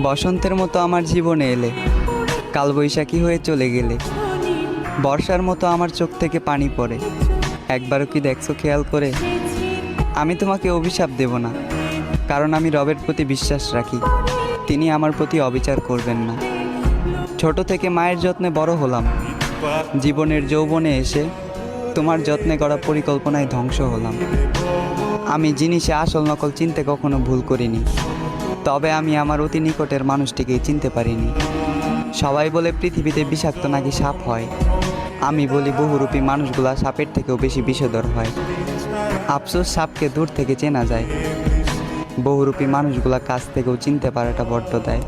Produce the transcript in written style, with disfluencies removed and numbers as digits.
বসন্তের মতো আমার জীবনে এলে, কালবৈশাখী হয়ে চলে গেলে, বর্ষার মতো আমার চোখ থেকে পানি পড়ে। একবারও কি দেখছো খেয়াল করে? আমি তোমাকে অভিশাপ দেব না, কারণ আমি রবের প্রতি বিশ্বাস রাখি। তিনি আমার প্রতি অবিচার করবেন না। ছোট থেকে মায়ের যত্নে বড় হলাম, জীবনের যৌবনে এসে তোমার যত্নে করা পরিকল্পনায় ধ্বংস হলাম। আমি জিনিসে আসল নকল চিনতে কখনো ভুল করিনি, তবে আমি আমার অতি নিকটের মানুষটিকেই চিনতে পারিনি। সবাই বলে পৃথিবীতে বিষাক্ত নাকি সাপ হয়, আমি বলি বহুরূপী মানুষগুলা সাপের থেকেও বেশি বিষধর হয়। আফসোস, সাপকে দূর থেকে চেনা যায়, বহুরূপী মানুষগুলা কাছ থেকেও চিনতে পারাটা বড্ড দেয়।